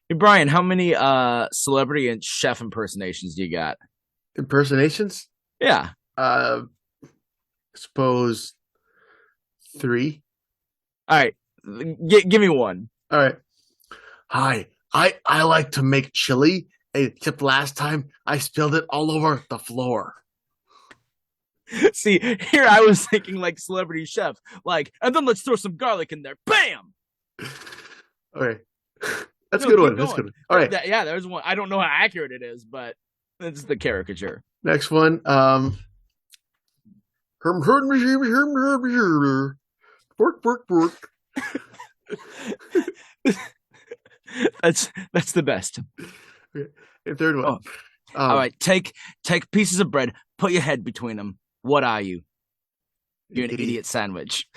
Hey Brian, how many celebrity and chef impersonations do you got? Impersonations? Yeah. Uh, suppose three. All right. Give me one. All right. Hi. I like to make chili, except last time I spilled it all over the floor. See, here I was thinking like celebrity chef, like, and then let's throw some garlic in there. Bam! Okay. That's a No, good keep one. That's a good going. one. All right. Yeah, there's one. I don't know how accurate it is, but it's the caricature. Next one. Bork, bork, bork. That's the best. Okay. And third one. Oh, all Um, right. Take pieces of bread, put your head between them. What are you? You're an idiot. idiot sandwich.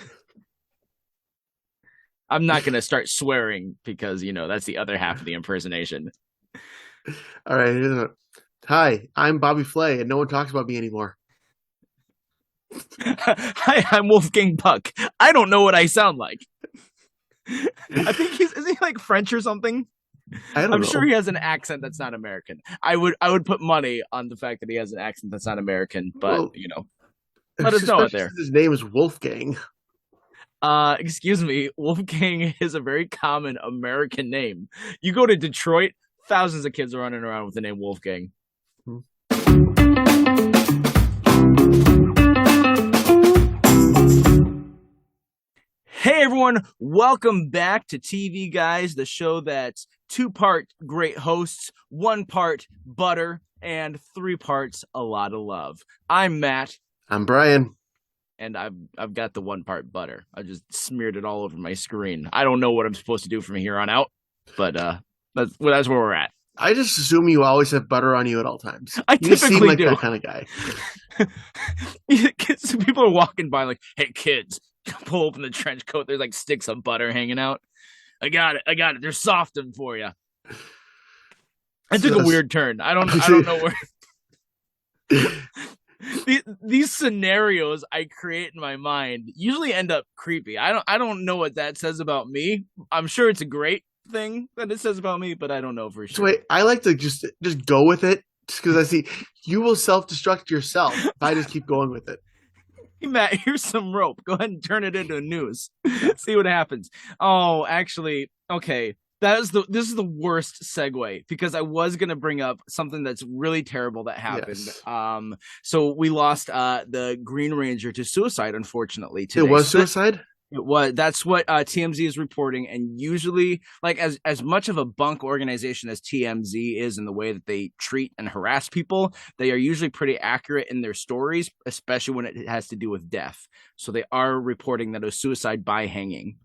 I'm not gonna start swearing because that's the other half of the impersonation. All right. Here's another. Hi, I'm Bobby Flay, and no one talks about me anymore. Hi, I'm Wolfgang Puck. I don't know what I sound like. I think he's is he like French or something? I don't I'm sure he know. has an accent that's not American. I would put money on the fact that he has an accent that's not American, but Well, let us know out especially there. since his name is Wolfgang. Excuse me, Wolfgang is a very common American name. You go to Detroit, thousands of kids are running around with the name Wolfgang. Hey everyone, welcome back to TV Guys, the show that's two-part great hosts, one part butter, and three parts a lot of love. I'm Matt, I'm Brian. and I've got the one part butter. I just smeared it all over my screen. I don't know what I'm supposed to do from here on out, but that's where we're at. I just assume you always have butter on you at all times. I You just seem typically like do. that kind of guy. People are walking by like, "Hey kids, pull open the trench coat. There's like sticks of butter hanging out. I got it. I got it. They're softened for you." I took So, a weird turn. I so don't know where these scenarios I create in my mind usually end up creepy. I don't know what that says about me. I'm sure it's a great thing that it says about me, but I don't know for sure. wait, I like to just go with it just because I see you will self destruct yourself if I just keep going with it. Hey Matt, here's some rope. Go ahead and turn it into a noose. Yeah. See what happens. Oh, actually, okay. This is the worst segue because I was gonna bring up something that's really terrible that happened. Yes. So we lost the Green Ranger to suicide, unfortunately, It today. was So suicide. it was that's what TMZ is reporting, and usually, like as much of a bunk organization as TMZ is in the way that they treat and harass people, they are usually pretty accurate in their stories, especially when it has to do with death. So they are reporting that it was suicide by hanging,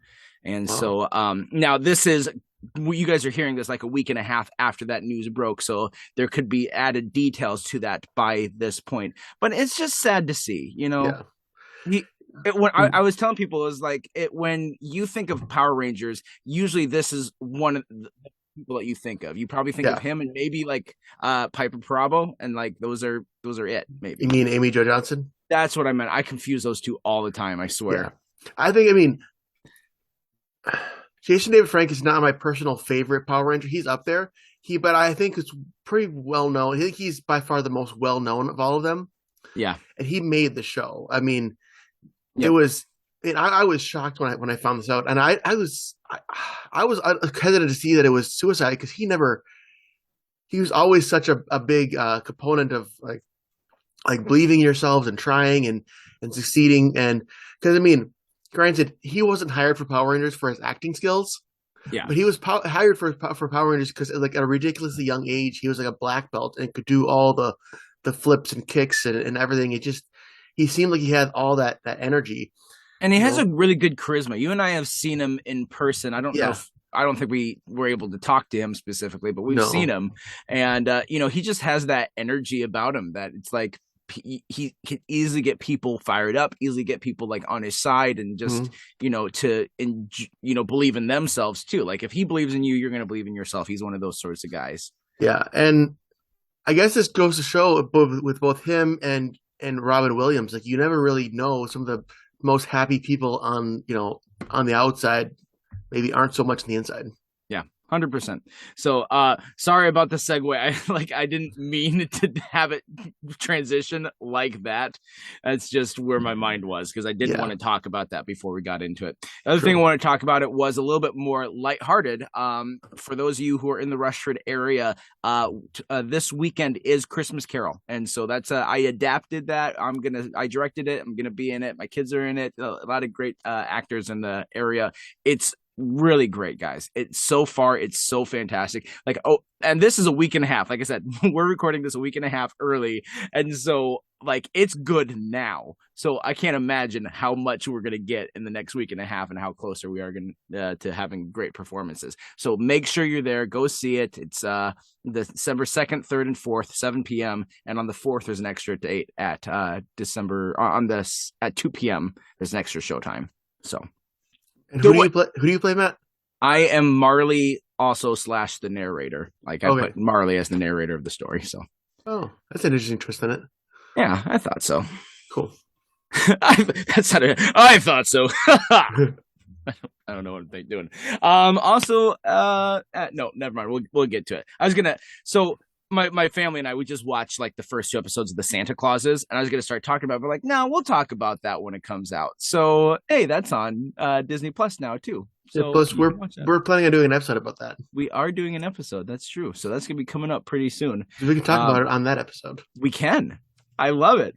and Wow. so now this is. You guys are hearing this like a week and a half after that news broke, so there could be added details to that by this point. But it's just sad to see, Yeah. he when I was telling people, it was like it when you think of Power Rangers, usually this is one of the people that you think of. You probably think of Yeah. him and maybe like Piper Parabo, and like those are it. You Maybe mean Amy Jo Johnson? that's what I meant. I confuse those two all the time. I Yeah. swear. I mean, Jason David Frank is not my personal favorite Power Ranger. He's up there. But I think it's pretty well known. I think he's by far the most well known of all of them. Yeah. And he made the show. I mean, it Yep. was. I was shocked when I found this out, and I was hesitant to see that it was suicide because he was always such a big component of like believing in yourselves and trying and succeeding, and because I mean, granted, he wasn't hired for Power Rangers for his acting skills, Yeah. but he was hired for Power Rangers because like at a ridiculously young age, he was like a black belt and could do all the flips and kicks and everything. It just he seemed like he had all that energy, And he you has know. a really good charisma. You and I have seen him in person. Yeah, I don't think we were able to talk to him specifically, but we've seen no. him, and he just has that energy about him that it's like he can easily get people fired up, easily get people like on his side, and just Mhm. believe in themselves too. Like if he believes in you, you're gonna believe in yourself. He's one of those sorts of guys. Yeah, and I guess this goes to show with both him and Robin Williams, like you never really know some of the most happy people on on the outside maybe aren't so much on the inside. Yeah. 100%. So sorry about the segue. I didn't mean to have it transition like that. That's just where my mind was, because I didn't Yeah, want to talk about that before we got into it. The other thing I true. want to talk about it was a little bit more lighthearted. For those of you who are in the Rushford area, this weekend is Christmas Carol, and so that's I adapted that. I directed it. I'm gonna be in it. My kids are in it. A lot of great actors in the area. It's really great, guys. It's so fantastic. Like, oh, and this is a week and a half. Like I said, we're recording this a week and a half early, and so like it's good now. So I can't imagine how much we're gonna get in the next week and a half, and how closer we are going to having great performances. So make sure you're there. Go see it. It's December 2nd, 3rd, and 4th, 7 p.m. And on the 4th, there's an extra date at December on this at 2 p.m. There's an extra showtime. So And do who do what you play? Who do you play, Matt? I am Marley, also slash the narrator. Like I Okay. put Marley as the narrator of the story. So Oh, that's an interesting twist in it. yeah, I thought so. Cool. I thought so. I don't know what I'm doing. Also, no, never mind. We'll get to it. I was gonna. So my family and I, we just watched like the first 2 episodes of the Santa Clauses, and I was gonna start talking about it, but like, no, we'll talk about that when it comes out. So hey, that's on Disney Plus now too. Yeah, So plus, you can watch that. we're planning on doing an episode about that. We are doing an episode. That's true. So that's gonna be coming up pretty soon. So we can talk about it on that episode. We can. I love it.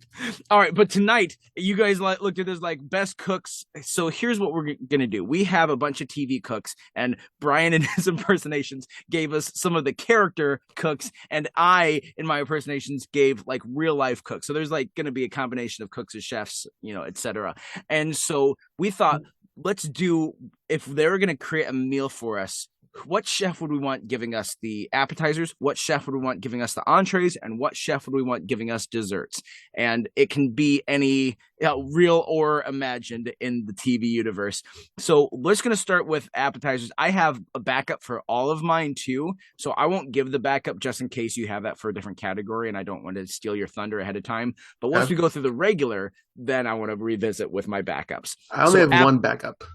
All right, but tonight you guys looked at this like best cooks. So here's what we're gonna do. We have a bunch of TV cooks, and Brian in his impersonations gave us some of the character cooks, and I in my impersonations gave like real life cooks. So there's like gonna be a combination of cooks and chefs, etc. And so we thought, let's do, if they're gonna create a meal for us, what chef would we want giving us the appetizers? What chef would we want giving us the entrees? And what chef would we want giving us desserts? And it can be any real or imagined in the TV universe. So we're just going to start with appetizers. I have a backup for all of mine too. So I won't give the backup just in case you have that for a different category, and I don't want to steal your thunder ahead of time. But once we go through the regular, then I want to revisit with my backups. I only have one backup.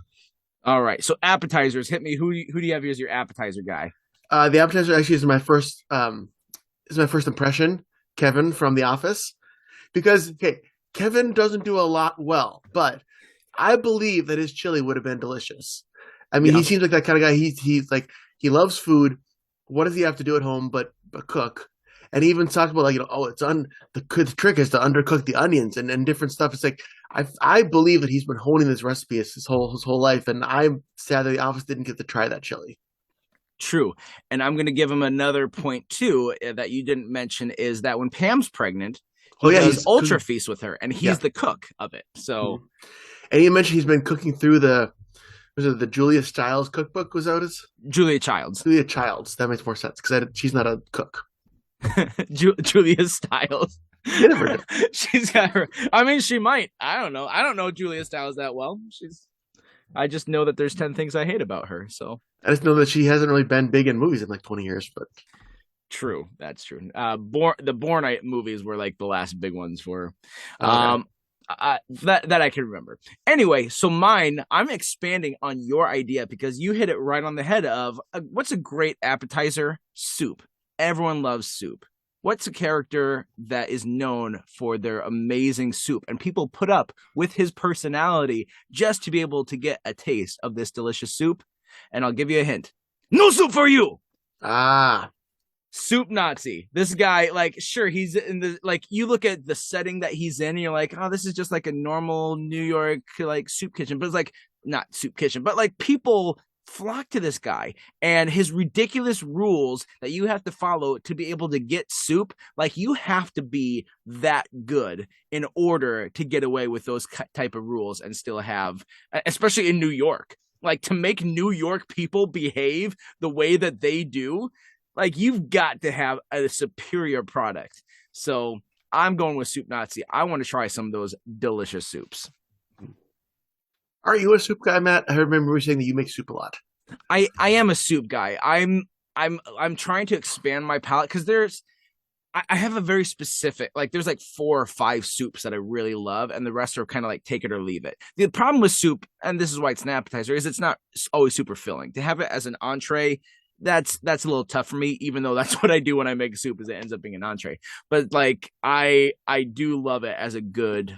All right, so appetizers, hit me. Who do you have as your appetizer guy? The appetizer actually is my first impression. Kevin from The Office, because Kevin doesn't do a lot well, but I believe that his chili would have been delicious. I mean, he seems like that kind of guy. He's like, he loves food. What does he have to do at home but cook? And he even talks about like, the trick is to undercook the onions and different stuff. It's like I believe that he's been honing this recipe his whole life, and I'm sad that The Office didn't get to try that chili. True. And I'm going to give him another point too that you didn't mention, is that when Pam's pregnant, he's Ultra Feast with her, and he's the cook of it. So, and he mentioned he's been cooking through the Julia Childs cookbook. Was that his? Julia Childs. Julia Childs. That makes more sense because she's not a cook. Julia Stiles. She's got her. I mean, she might. I don't know. I don't know Julia Stiles that well. I just know that there's 10 things I hate about her. So I just know that she hasn't really been big in movies in like 20 years. But true, that's true. The Bourne movies were like the last big ones for. Okay. That I can remember. Anyway, so mine, I'm expanding on your idea because you hit it right on the head of what's a great appetizer? Soup. Everyone loves soup. What's a character that is known for their amazing soup, and people put up with his personality just to be able to get a taste of this delicious soup? And I'll give you a hint. No soup for you. Soup Nazi. This guy, like, sure, he's in the, like, you look at the setting that he's in, and you're like, oh, this is just like a normal New York, like, soup kitchen. But it's like, not soup kitchen, but like people flock to this guy and his ridiculous rules that you have to follow to be able to get soup. Like, you have to be that good in order to get away with those type of rules and still have, especially in New York, like, to make New York people behave the way that they do. Like, you've got to have a superior product. So I'm going with Soup Nazi. I want to try some of those delicious soups. Are you a soup guy, Matt? I remember you saying that you make soup a lot. I am a soup guy. I'm trying to expand my palate because I have a very specific, like, there's like 4 or 5 soups that I really love, and the rest are kind of like take it or leave it. The problem with soup, and this is why it's an appetizer, is it's not always super filling. To have it as an entree, that's a little tough for me, even though that's what I do when I make soup is it ends up being an entree. But like I do love it as a good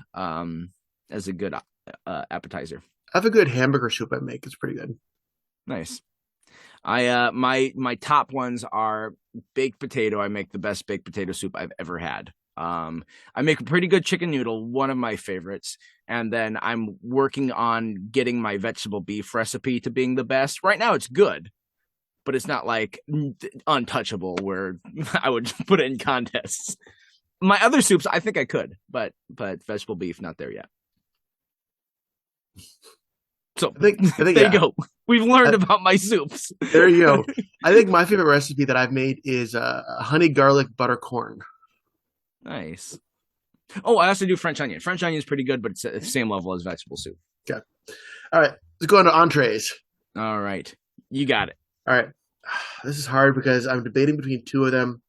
appetizer. I have a good hamburger soup I make. It's pretty good. Nice. My top ones are baked potato. I make the best baked potato soup I've ever had. I make a pretty good chicken noodle, one of my favorites, and then I'm working on getting my vegetable beef recipe to being the best. Right now it's good, but it's not like untouchable where I would put it in contests. My other soups, I think I could, but vegetable beef not there yet. So I think there yeah. you go. We've learned about my soups. There you go. I think my favorite recipe that I've made is honey garlic butter corn. Nice. Oh, I also do French onion. French onion is pretty good, but it's at the same level as vegetable soup. Okay. All right. Let's go on to entrees. All right. You got it. All right. This is hard because I'm debating between two of them.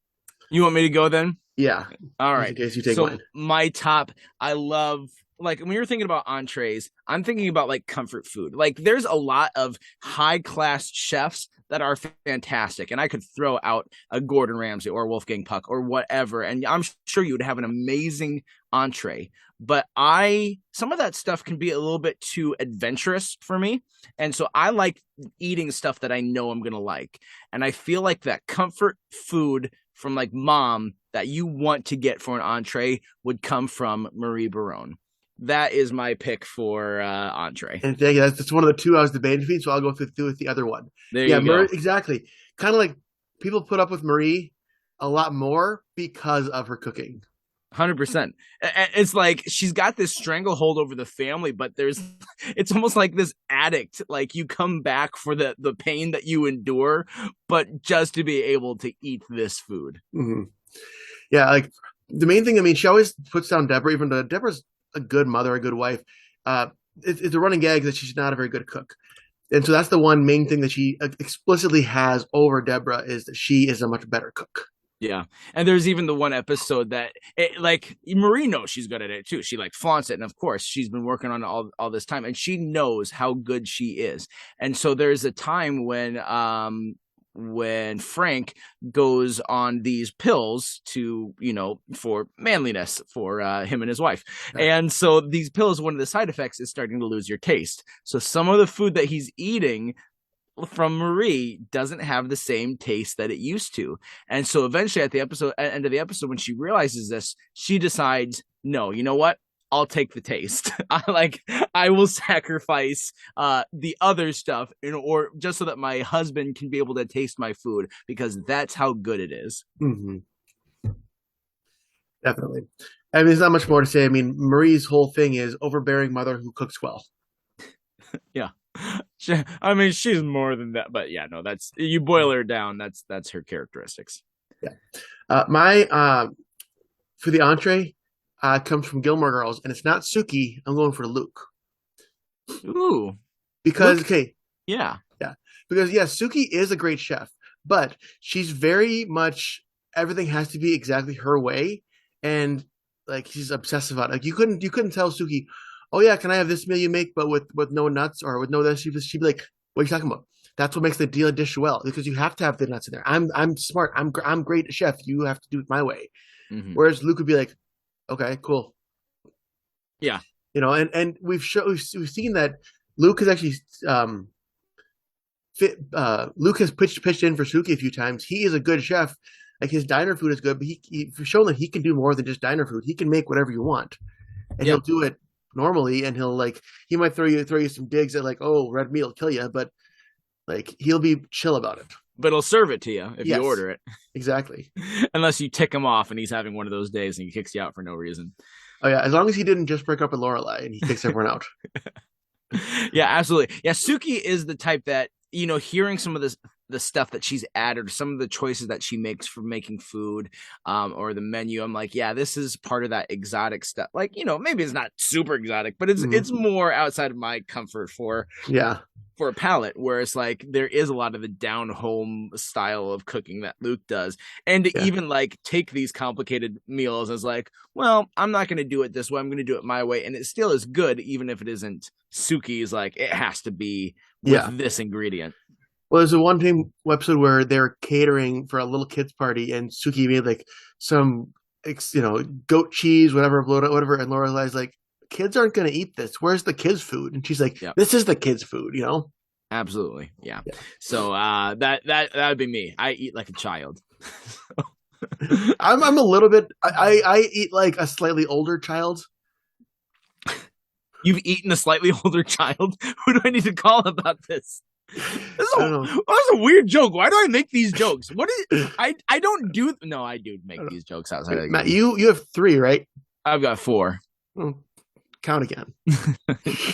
You want me to go then? Yeah. All Just right. in case you take So mine. my top, I love like when you're thinking about entrees, I'm thinking about like comfort food. Like there's a lot of high class chefs that are fantastic, and I could throw out a Gordon Ramsay or Wolfgang Puck or whatever, and I'm sure you would have an amazing entree. But some of that stuff can be a little bit too adventurous for me, and so I like eating stuff that I know I'm gonna like, and I feel like that comfort food from like mom that you want to get for an entree would come from Marie Barone. That is my pick for entree. And thank you. That's one of the two I was debating between, so I'll go through with the other one. There Yeah, you go. exactly. Kind of like people put up with Marie a lot more because of her cooking. 100%. It's like she's got this stranglehold over the family, but it's almost like this addict. Like you come back for the pain that you endure, but just to be able to eat this food. Mm-hmm. Yeah, like the main thing. I mean, she always puts down Deborah, even though Deborah's a good mother, a good wife. It's a running gag that she's not a very good cook, and so that's the one main thing that she explicitly has over Deborah is that she is a much better cook. Yeah. And there's even the one episode that like Marie knows she's good at it too. She like flaunts it. And of course, she's been working on it all this time and she knows how good she is. And so there's a time when Frank goes on these pills to, for manliness for him and his wife. And so these pills, one of the side effects is starting to lose your taste. So some of the food that he's eating from Marie doesn't have the same taste that it used to. And so eventually at the end of the episode, when she realizes this, she decides, no, you know what? I'll take the taste. I will sacrifice the other stuff or just so that my husband can be able to taste my food because that's how good it is. Mm-hmm. Definitely. I mean, there's not much more to say. I mean, Marie's whole thing is overbearing mother who cooks well. Yeah. I mean, she's more than that, but yeah, no, that's you boil her down. That's her characteristics. Yeah. My for the entree comes from Gilmore Girls, and it's not Suki. I'm going for Luke. Ooh. Because Luke, okay, yeah, because yes, Suki is a great chef, but she's very much everything has to be exactly her way, and like she's obsessive about it. Like you couldn't tell Suki, oh yeah, can I have this meal you make, but with no nuts or with no this? She'd be like, what are you talking about? That's what makes the deal dish well because you have to have the nuts in there. I'm smart. I'm great chef. You have to do it my way. mm-hmm. Whereas Luke would be like, okay, cool. Yeah, and we've seen that Luke has actually Luke has pitched in for Suki a few times. He is a good chef. Like his diner food is good, but he's shown that he can do more than just diner food. He can make whatever you want, and he'll do it normally. And he might throw you some digs at like, oh, red meat will kill you, but like he'll be chill about it. But he'll serve it to you if you order it. Exactly. Unless you tick him off and he's having one of those days and he kicks you out for no reason. Oh yeah, as long as he didn't just break up with Lorelai and he kicks everyone out. Yeah, absolutely. Yeah, Suki is the type that, hearing some of the stuff that she's added, some of the choices that she makes for making food, or the menu, I'm like, yeah, this is part of that exotic stuff. Like, maybe it's not super exotic, but it's more outside of my comfort for a palate, where it's like there is a lot of the down home style of cooking that Luke does, and to even like take these complicated meals as like, well, I'm not going to do it this way, I'm going to do it my way, and it still is good even if it isn't Suki's like it has to be with this ingredient. Well, there's a one time episode where they're catering for a little kids party, and Suki made like some, goat cheese, whatever. And Lorelai's like, "Kids aren't going to eat this. Where's the kids' food?" And she's like, Yep. "This is the kids' food," you know. Absolutely. Yeah. Yeah. So that would be me. I eat like a child. I'm a little bit. I eat like a slightly older child. You've eaten a slightly older child. Who do I need to call about this? I don't know. That's a weird joke. Why do I make these jokes? What is I don't do no, I do make these jokes outside of the Matt, game. you have 3, right? I've got 4. Oh, count again.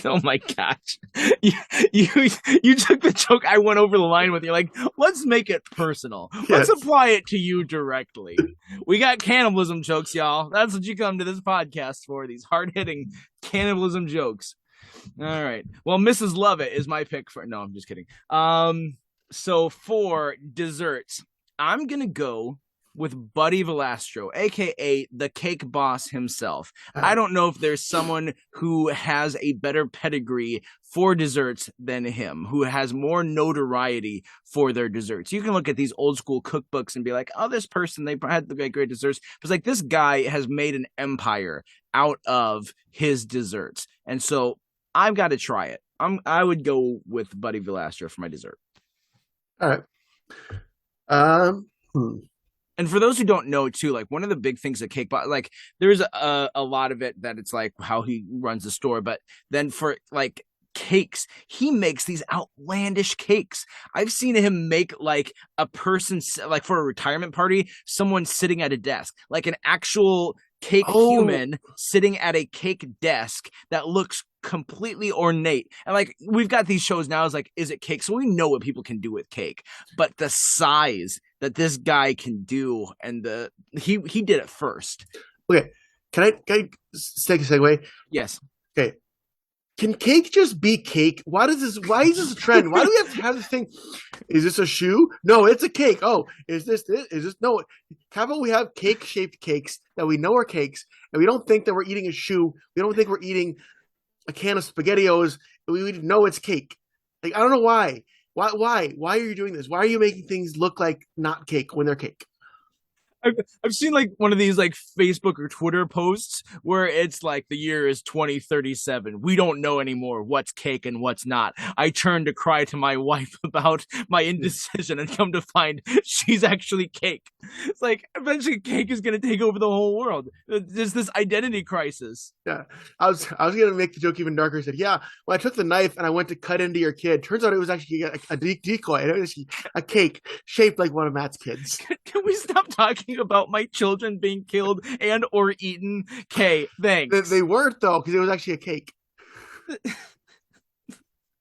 Oh my gosh. You, you took the joke I went over the line with. You're like, let's make it personal. Let's Yes. apply it to you directly. We got cannibalism jokes, y'all. That's what you come to this podcast for, these hard-hitting cannibalism jokes. All right. Well, Mrs. Lovett is my pick for. No, I'm just kidding. So for desserts, I'm gonna go with Buddy Velastro, aka the cake boss himself. I don't know if there's someone who has a better pedigree for desserts than him, who has more notoriety for their desserts. You can look at these old school cookbooks and be like, oh, this person, they had the great desserts. It's like this guy has made an empire out of his desserts. And so I've got to try it. I would go with Buddy Velastro for my dessert. All right. And for those who don't know too, like one of the big things that Cake Boss, like there's a lot of it that it's like how he runs the store, but then for like cakes, he makes these outlandish cakes. I've seen him make like a person, like for a retirement party, someone sitting at a desk, like an actual cake human sitting at a cake desk that looks completely ornate. And like we've got these shows now, is like, is it cake? So we know what people can do with cake, but the size that this guy can do, and he did it first. Okay, can I take a segue? Yes. Okay, can cake just be cake? Why is this a trend? Why do we have to have this thing? Is this a shoe? No, it's a cake. Oh, is this? Is this? No. How about we have cake shaped cakes that we know are cakes, and we don't think that we're eating a shoe. We don't think we're eating a can of SpaghettiOs. We know it's cake. Like, I don't know why. Why are you doing this? Why are you making things look like not cake when they're cake? I've seen like one of these like Facebook or Twitter posts where it's like the year is 2037. We don't know anymore what's cake and what's not. I turn to cry to my wife about my indecision and come to find she's actually cake. It's like eventually cake is going to take over the whole world. There's this identity crisis. Yeah, I was gonna make the joke even darker. I said, yeah, well, I took the knife and I went to cut into your kid. Turns out it was actually a decoy. It was a cake shaped like one of Matt's kids. Can we stop talking about my children being killed and or eaten? Okay, thanks. They weren't though, because it was actually a cake.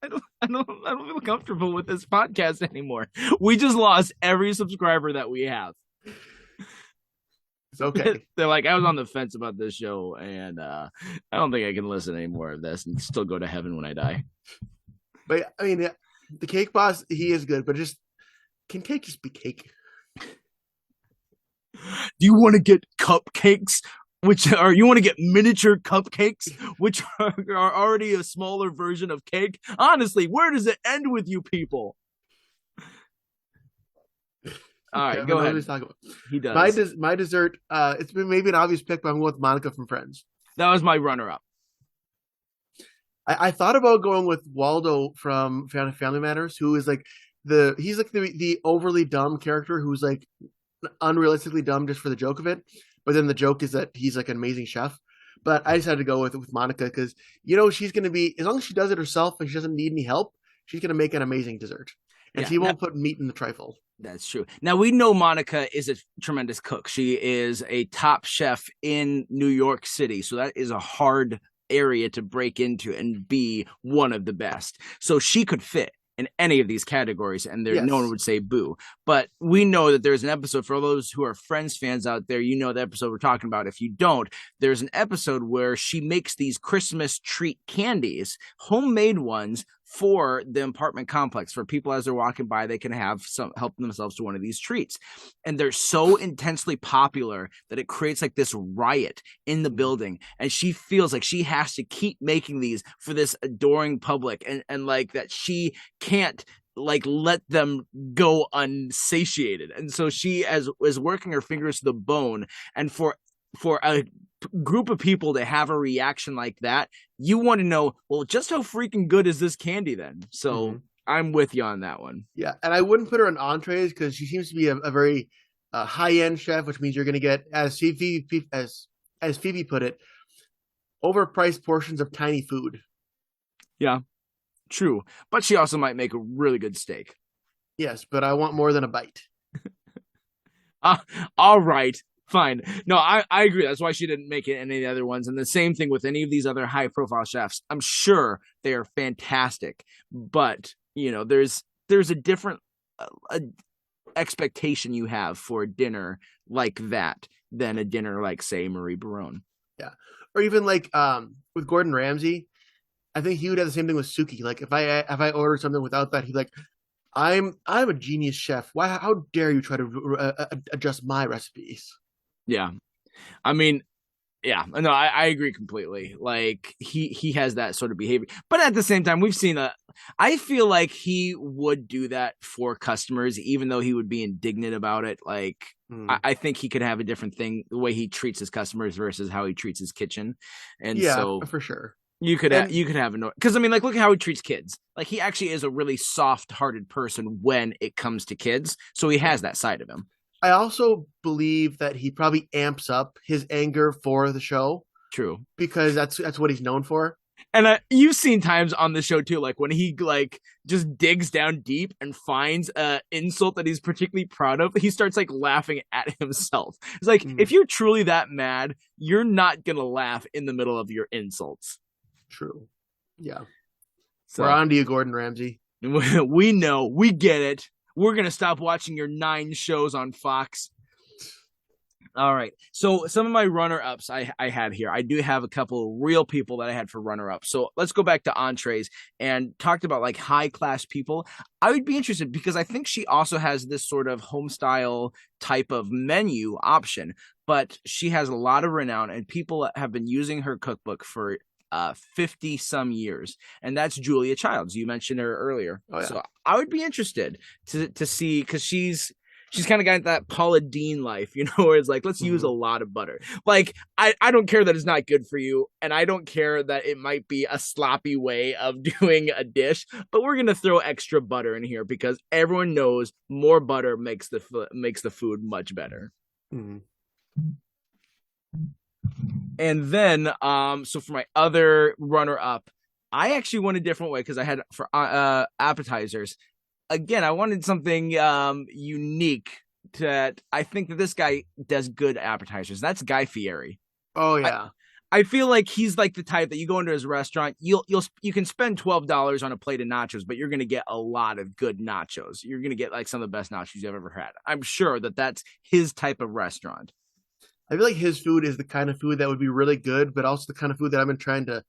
I don't feel comfortable with this podcast anymore. We just lost every subscriber that we have. It's okay. They're like, I was on the fence about this show, and I don't think I can listen to any more of this and still go to heaven when I die. But I mean, the cake boss, he is good, but just can cake just be cake? Do you want to get cupcakes? You want to get miniature cupcakes, which are already a smaller version of cake? Honestly, where does it end with you people? All right, go ahead. He does. My dessert, it's been maybe an obvious pick, but I'm going with Monica from Friends. That was my runner-up. I thought about going with Waldo from Family Matters, who is like he's like the overly dumb character who's like unrealistically dumb just for the joke of it. But then the joke is that he's like an amazing chef. But I decided to go with Monica because, she's going to be, as long as she does it herself and she doesn't need any help, she's going to make an amazing dessert. And she won't put meat in the trifle. That's true. Now, we know Monica is a tremendous cook. She is a top chef in New York City. So that is a hard area to break into and be one of the best. So she could fit in any of these categories, and no one would say boo. But we know that there's an episode, for those who are Friends fans out there, the episode we're talking about. If you don't, there's an episode where she makes these Christmas treat candies, homemade ones, for the apartment complex. For people as they're walking by, they can have some help themselves to one of these treats. And they're so intensely popular that it creates like this riot in the building. And she feels like she has to keep making these for this adoring public, and like that she can't like let them go unsatiated. And so she as is working her fingers to the bone, and for a group of people to have a reaction like that, you want to know, well, just how freaking good is this candy then? So I'm with you on that one. Yeah, and I wouldn't put her in entrees because she seems to be a very high end chef, which means you're going to get, as Phoebe put it, overpriced portions of tiny food. Yeah, true. But she also might make a really good steak. Yes, but I want more than a bite. Uh, all right, fine. No, I agree. That's why she didn't make it in any of the other ones. And the same thing with any of these other high profile chefs. I'm sure they are fantastic, but there's a different expectation you have for a dinner like that than a dinner like, say, Marie Barone. Yeah, or even like with Gordon Ramsay, I think he would have the same thing with Suki. Like if I order something without that, he'd like, I'm a genius chef. Why? How dare you try to adjust my recipes? Yeah, I mean, yeah, no, I agree completely. Like he has that sort of behavior, but at the same time, we've seen I feel like he would do that for customers, even though he would be indignant about it. Like I think he could have a different thing, the way he treats his customers versus how he treats his kitchen, and Yeah, so for sure. you could have a, because I mean, like, look at how he treats kids. Like he actually is a really soft-hearted person when it comes to kids, so he has that side of him. I also believe that he probably amps up his anger for the show True. because that's what he's known for. And you've seen times on the show too, like when he like just digs down deep and finds a insult that he's particularly proud of, he starts like laughing at himself. It's like, if you're truly that mad, you're not gonna laugh in the middle of your insults. True. Yeah. So we're on to you, Gordon Ramsay. We know, we get it. We're gonna stop watching your 9 shows on Fox. All right. So some of my runner-ups I had here. I do have a couple of real people that I had for runner-ups. So let's go back to entrees and talked about like high-class people. I would be interested because I think she also has this sort of home style type of menu option, but she has a lot of renown and people have been using her cookbook for 50 some years, and that's Julia Childs. You mentioned her earlier. Oh, yeah. So I would be interested to see, because she's kind of got that Paula Deen life, where it's like, let's use a lot of butter. Like, I don't care that it's not good for you, and I don't care that it might be a sloppy way of doing a dish, but we're gonna throw extra butter in here because everyone knows more butter makes the food much better. And then, so for my other runner-up, I actually went a different way because I had for appetizers. Again, I wanted something unique that I think that this guy does good appetizers. That's Guy Fieri. Oh yeah. I feel like he's like the type that you go into his restaurant, you can spend $12 on a plate of nachos, but you're gonna get a lot of good nachos. You're gonna get like some of the best nachos you've ever had. I'm sure that that's his type of restaurant. I feel like his food is the kind of food that would be really good, but also the kind of food that I've been trying to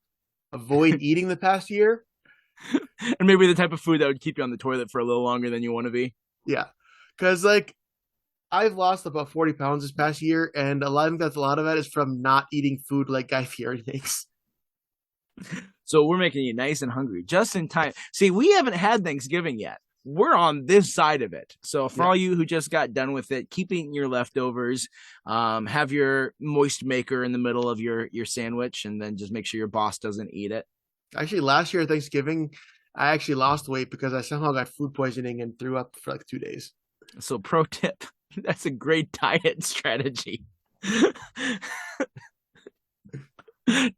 avoid eating the past year. And maybe the type of food that would keep you on the toilet for a little longer than you want to be. Yeah. Because, like, I've lost about 40 pounds this past year, and a lot of that is from not eating food like Guy Fieri makes. So we're making you nice and hungry just in time. See, we haven't had Thanksgiving yet. We're on this side of it. So for all you who just got done with it, keep eating your leftovers. Have your moist maker in the middle of your sandwich, and then just make sure your boss doesn't eat it. Actually, last year at Thanksgiving, I actually lost weight because I somehow got food poisoning and threw up for like 2 days. So pro tip, that's a great diet strategy.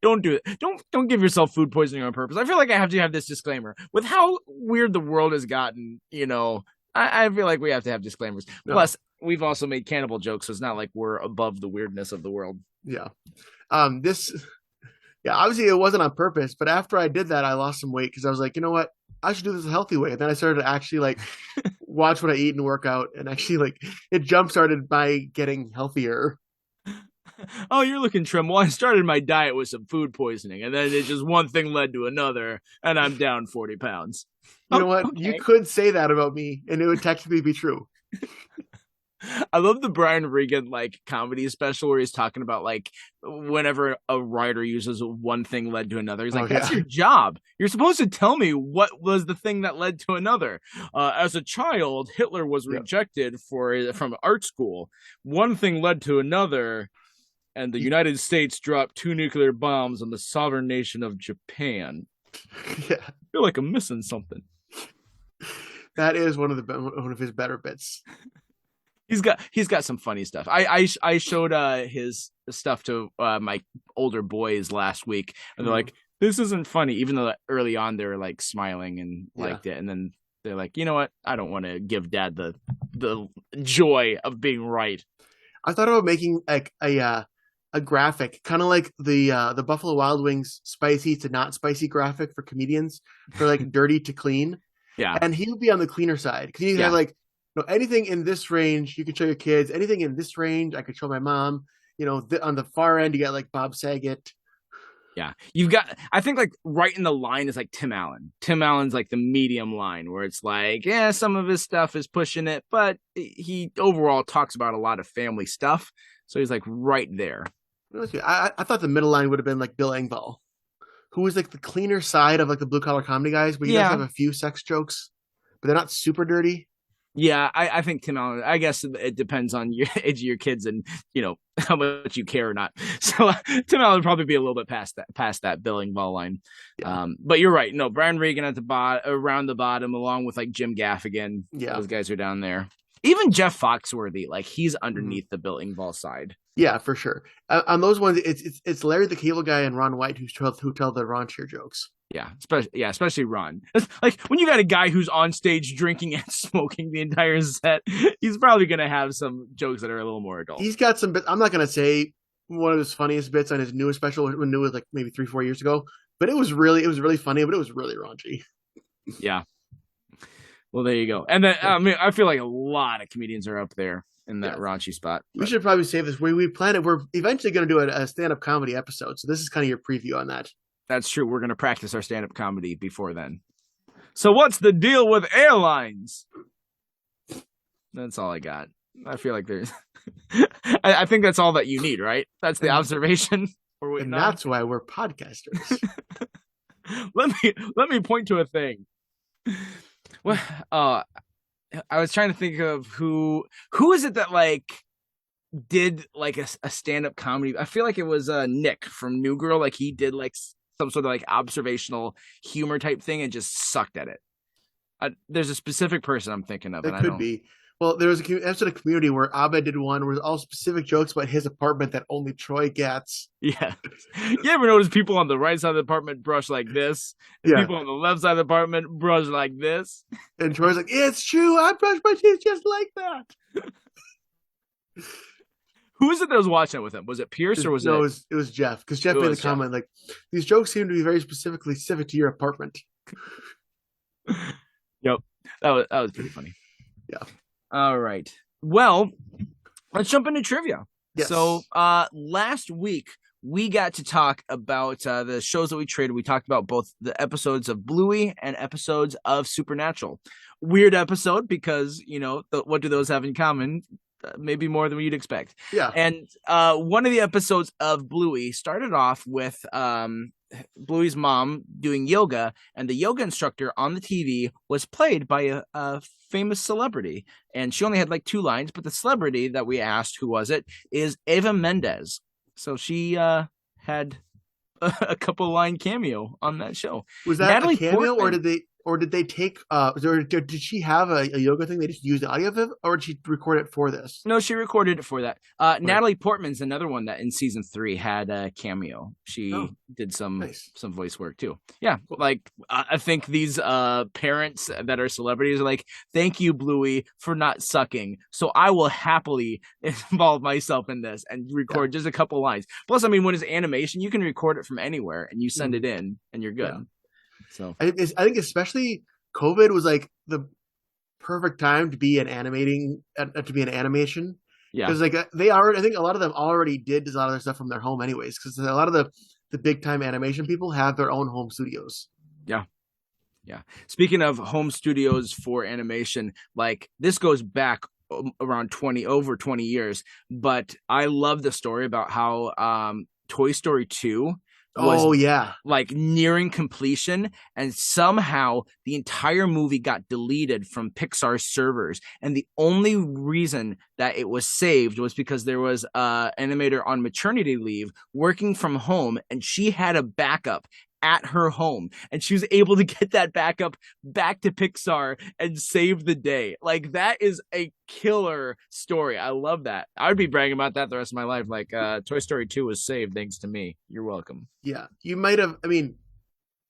Don't do it. Don't give yourself food poisoning on purpose. I feel like I have to have this disclaimer. With how weird the world has gotten, I feel like we have to have disclaimers. No. Plus, we've also made cannibal jokes, so it's not like we're above the weirdness of the world. Yeah. Obviously it wasn't on purpose, but after I did that, I lost some weight because I was like, you know what? I should do this a healthy way. And then I started to actually like watch what I eat and work out, and actually like it jump started by getting healthier. Oh, you're looking trim. Well, I started my diet with some food poisoning, and then it just one thing led to another, and I'm down 40 pounds. You know what? Okay. You could say that about me, and it would technically be true. I love the Brian Regan like comedy special where he's talking about like whenever a writer uses one thing led to another. He's Oh like, "That's yeah. your job. You're supposed to tell me what was the thing that led to another." As a child, Hitler was Yeah. rejected from art school. One thing led to another, and the United States dropped 2 nuclear bombs on the sovereign nation of Japan. Yeah. I feel like I'm missing something. That is one of his better bits. He's got some funny stuff. I showed his stuff to my older boys last week, and they're like, "This isn't funny," even though early on they were like smiling and liked it, and then they're like, "You know what? I don't want to give Dad the joy of being right." I thought about making like a graphic, kind of like the Buffalo Wild Wings spicy to not spicy graphic for comedians, for like dirty to clean. Yeah, And he would be on the cleaner side because you have like, anything in this range you can show your kids. Anything in this range I could show my mom. On the far end you got like Bob Saget. yeah. You've got, I think like right in the line is like Tim Allen. Tim Allen's like the medium line where it's like, yeah, some of his stuff is pushing it, but he overall talks about a lot of family stuff. So he's like right there. I thought the middle line would have been like Bill Engvall, who was like the cleaner side of like the blue collar comedy guys, but he does have a few sex jokes, but they're not super dirty. Yeah, I think Tim Allen. I guess it depends on your age of your kids and how much you care or not. So Tim Allen would probably be a little bit past that Bill Engvall line. Yeah. But you're right. No, Brian Regan at the bottom, around the bottom, along with like Jim Gaffigan. Yeah, those guys are down there. Even Jeff Foxworthy, like he's underneath the Bill Engvall side. Yeah, for sure. On those ones, it's Larry the Cable Guy and Ron White who tell the raunchier jokes. Yeah, especially Ron. It's like when you got a guy who's on stage drinking and smoking the entire set, he's probably gonna have some jokes that are a little more adult. He's got some bits. I'm not gonna say one of his funniest bits on his newest special, when new was like maybe 3-4 years ago, but it was really funny, but it was really raunchy. Yeah. Well, there you go. And then I feel like a lot of comedians are up there in that raunchy spot. We should probably save this. We plan it. We're eventually going to do a stand-up comedy episode, so this is kind of your preview on that. That's true. We're going to practice our stand-up comedy before then. So what's the deal with airlines? That's all I got. I feel like there's I think that's all that you need, right? That's the observation. And that's why we're podcasters. Let me point to a thing. Well, I was trying to think of who is it that like did like a stand-up comedy. I feel like it was Nick from New Girl. Like he did like some sort of like observational humor type thing and just sucked at it. There's a specific person I'm thinking of. It could be. Well, there was an episode of Community where Abed did one where all specific jokes about his apartment that only Troy gets. Yeah. You ever notice people on the right side of the apartment brush like this? And people on the left side of the apartment brush like this? And Troy's like, yeah, it's true. I brush my teeth just like that. Who is it that was watching it with him? Was it Pierce or was it? It was Jeff. Because Jeff made the comment like, these jokes seem to be very specific to your apartment. Yep. That was pretty funny. Yeah. All right. Well, let's jump into trivia. Yes. So last week we got to talk about the shows that we traded. We talked about both the episodes of Bluey and episodes of Supernatural. Weird episode because, what do those have in common? Maybe more than you'd expect. Yeah. And one of the episodes of Bluey started off with Bluey's mom doing yoga, and the yoga instructor on the TV was played by a famous celebrity, and she only had like 2 lines, but the celebrity that we asked who was it is Eva Mendes. So she had a couple line cameo on that show. Was that Natalie a cameo, Portman, or did they take did she have a yoga thing? They just used the audio of it, or did she record it for this? No, she recorded it for that. Right. Natalie Portman's another one that in season 3 had a cameo. She did some voice work too. Yeah, like I think these parents that are celebrities are like, thank you, Bluey, for not sucking. So I will happily involve myself in this and record just a couple lines. Plus, I mean, when it's animation, you can record it from anywhere and you send it in and you're good. Yeah. So I think especially COVID was like the perfect time to be an animation. Yeah, because like I think a lot of them already did a lot of their stuff from their home anyways. Because a lot of the big time animation people have their own home studios. Yeah. Speaking of home studios for animation, like this goes back around 20 years. But I love the story about how Toy Story 2 was Oh yeah, like nearing completion, and somehow the entire movie got deleted from Pixar's servers, and the only reason that it was saved was because there was a animator on maternity leave working from home, and she had a backup at her home, and she was able to get that backup back to Pixar and save the day. Like, that is a killer story. I love that. I would be bragging about that the rest of my life. Like, Toy Story 2 was saved thanks to me. You're welcome. yeah. You might have. I mean,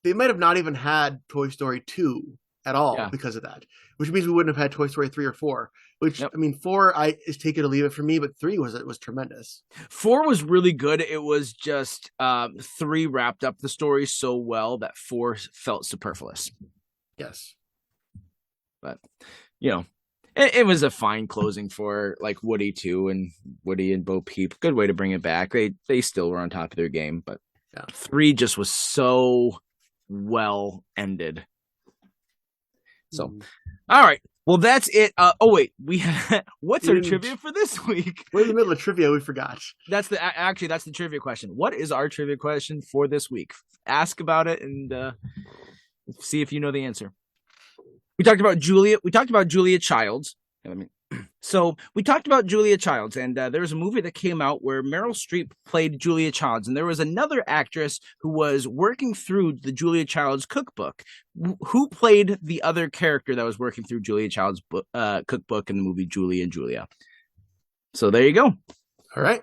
they might have not even had Toy Story 2 at all Yeah. because of that, which means we wouldn't have had Toy Story 3 or 4. Which Yep. I mean, 4 is take it or leave it for me, but 3 was tremendous. 4 was really good. It was just 3 wrapped up the story so well that 4 felt superfluous. Yes. But it was a fine closing for like Woody too, and Woody and Bo Peep. Good way to bring it back. They still were on top of their game, but Yeah. 3 just was so well ended. So, all right. Well, that's it. Oh wait, what's our trivia for this week? We're in the middle of trivia. We forgot. That's the trivia question. What is our trivia question for this week? Ask about it and see if you know the answer. We talked about Julia Childs. So we talked about Julia Childs, and there was a movie that came out where Meryl Streep played Julia Childs, and there was another actress who was working through the Julia Childs cookbook. Who played the other character that was working through Julia Childs' cookbook in the movie Julie and Julia? So there you go. All right.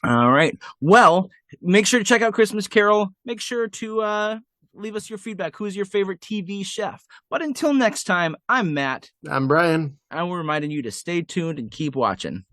All right. Well, make sure to check out Christmas Carol. Make sure to leave us your feedback. Who's your favorite TV chef? But until next time, I'm Matt. I'm Brian. And we're reminding you to stay tuned and keep watching.